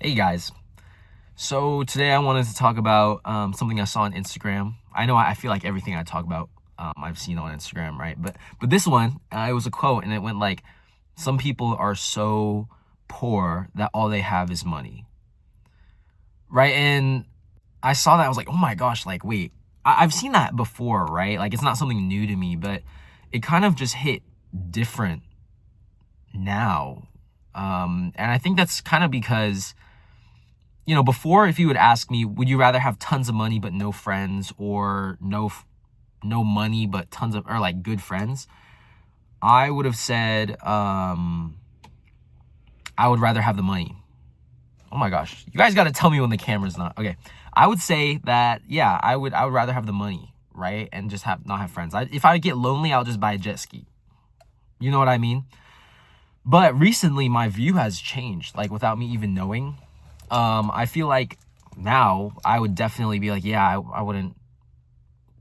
Hey guys, so today I wanted to talk about something I saw on Instagram. I feel like everything I talk about I've seen on Instagram, right? But this one, it was a quote and it went like, some people are so poor that all they have is money, right? And I saw that, I was like, oh my gosh, like wait, I've seen that before, right? Like it's not something new to me, but it kind of just hit different now. And I think that's kind of because before, if you would ask me, would you rather have tons of money but no friends, or no money but tons of, or like good friends? I would have said, I would rather have the money. Oh my gosh, you guys got to tell me when the camera's not okay. I would say that, yeah, I would rather have the money, right, and just not have friends. If I get lonely, I'll just buy a jet ski. You know what I mean? But recently, my view has changed, like without me even knowing. I feel like now I would definitely be like, yeah, I wouldn't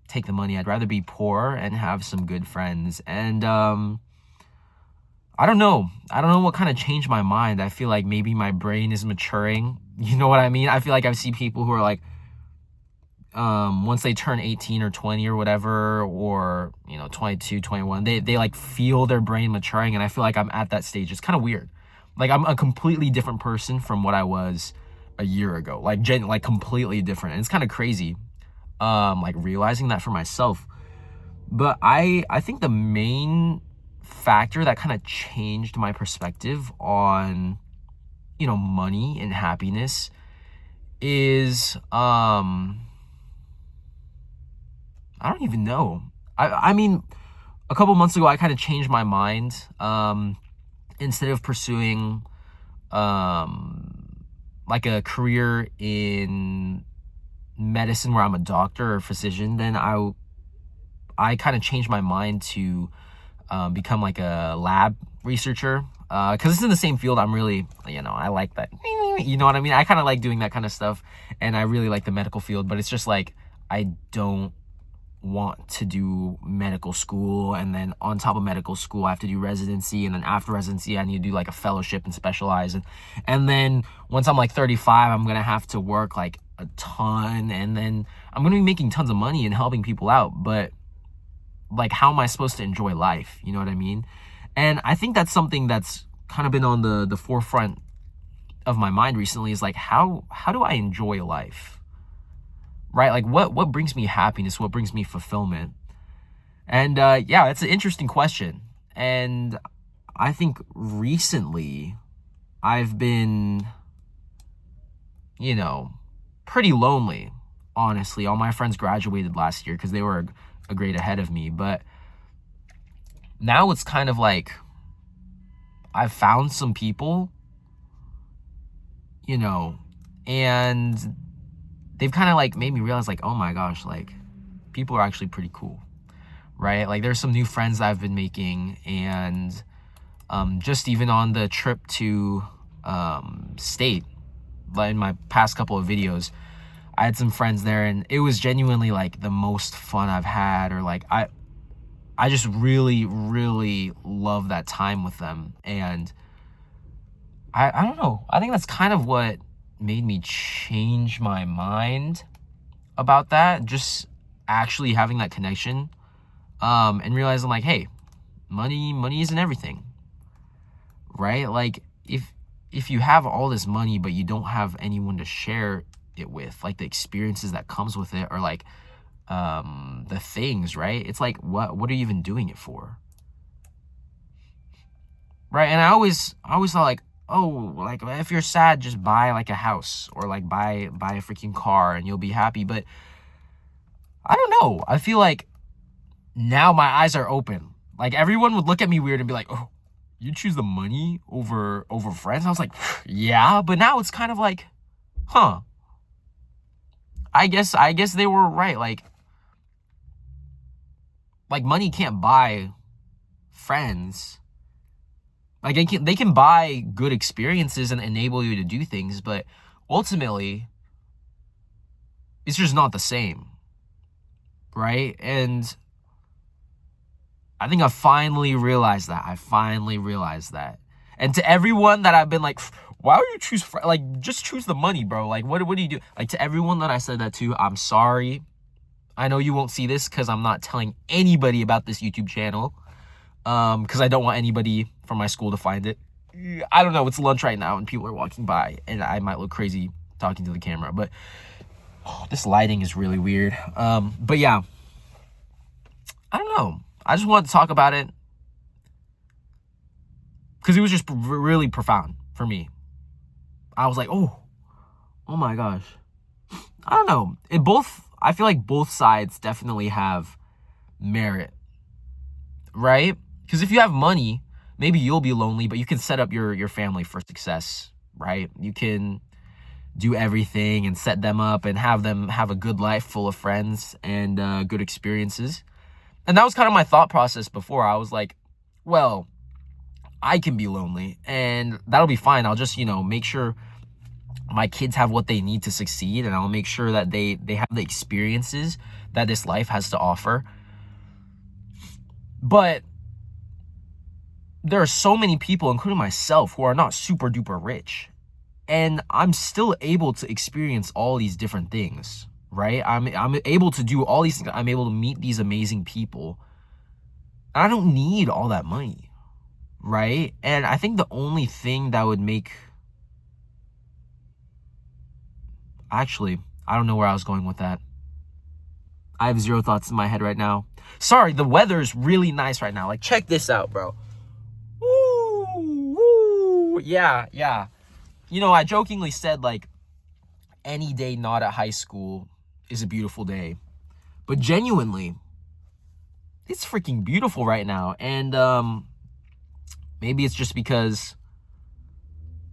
take the money. I'd rather be poor and have some good friends. And I don't know. I don't know what kind of changed my mind. I feel like maybe my brain is maturing. You know what I mean? I feel like I've seen people who are like, once they turn 18 or 20 or whatever, or 22, 21, they like feel their brain maturing, and I feel like I'm at that stage. It's kind of weird. Like I'm a completely different person from what I was a year ago. Like completely different. And it's kind of crazy like realizing that for myself. But I think the main factor that kind of changed my perspective on money and happiness is I don't even know. I mean, a couple months ago, I kind of changed my mind. Instead of pursuing like a career in medicine where I'm a doctor or physician, then I kind of changed my mind to become like a lab researcher. Because it's in the same field. I'm really, I like that. You know what I mean? I kind of like doing that kind of stuff. And I really like the medical field. But it's just like, I don't want to do medical school, and then on top of medical school I have to do residency, and then after residency I need to do like a fellowship and specialize, and then once I'm like 35, I'm gonna have to work like a ton, and then I'm gonna be making tons of money and helping people out, but like, how am I supposed to enjoy life? You know what I mean? And I think that's something that's kind of been on the forefront of my mind recently, is like, how do I enjoy life? Right? Like what brings me happiness? What brings me fulfillment? And yeah, it's an interesting question. And I think recently I've been, pretty lonely, honestly. All my friends graduated last year because they were a grade ahead of me. But now it's kind of like I've found some people, and they've kind of like made me realize, like, oh my gosh, like people are actually pretty cool, right? Like there's some new friends that I've been making, and just even on the trip to state, like in my past couple of videos, I had some friends there, and it was genuinely like the most fun I've had, or like I just really, really love that time with them. And I don't know, I think that's kind of what made me change my mind about that, just actually having that connection, and realizing like, hey, money isn't everything, right? Like if you have all this money but you don't have anyone to share it with, like the experiences that comes with it, or like the things, right? It's like, what are you even doing it for? Right? And I always thought like, oh, like if you're sad, just buy like a house, or like buy a freaking car and you'll be happy. But I don't know. I feel like now my eyes are open. Like everyone would look at me weird and be like, oh, you choose the money over friends? I was like, yeah, but now it's kind of like, huh. I guess they were right. Like money can't buy friends. Like they can buy good experiences and enable you to do things, but ultimately it's just not the same, right? And I think I finally realized that. And to everyone that I've been like, Why would you choose like just choose the money, bro? Like what do you do? Like to everyone that I said that to, I'm sorry. I know you won't see this because I'm not telling anybody about this YouTube channel. Because I don't want anybody from my school to find it. I don't know, it's lunch right now and people are walking by and I might look crazy talking to the camera, but this lighting is really weird. But yeah, I don't know. I just wanted to talk about it because it was just really profound for me. I was like, oh my gosh. I don't know. I feel like both sides definitely have merit, right? Because if you have money, maybe you'll be lonely, but you can set up your family for success, right? You can do everything and set them up and have them have a good life full of friends and good experiences. And that was kind of my thought process before. I was like, well, I can be lonely and that'll be fine. I'll just, make sure my kids have what they need to succeed, and I'll make sure that they have the experiences that this life has to offer. But there are so many people, including myself, who are not super duper rich. And I'm still able to experience all these different things, right? I'm able to do all these things. I'm able to meet these amazing people. I don't need all that money, right? And I think the only thing that would make... Actually, I don't know where I was going with that. I have zero thoughts in my head right now. Sorry, the weather's really nice right now. Like, check this out, bro. Woo, woo. Yeah. I jokingly said, like, any day not at high school is a beautiful day. But genuinely, it's freaking beautiful right now. And maybe it's just because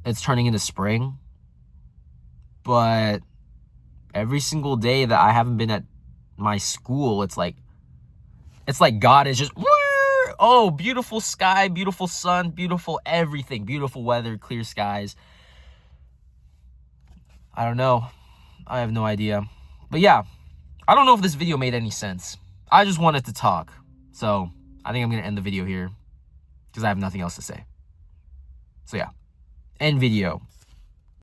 it's turning into spring. But every single day that I haven't been at my school, it's like God is just, oh, beautiful sky, beautiful sun, beautiful everything, beautiful weather, clear skies. I don't know. I have no idea. But yeah, I don't know if this video made any sense. I just wanted to talk. So I think I'm going to end the video here because I have nothing else to say. So yeah, end video.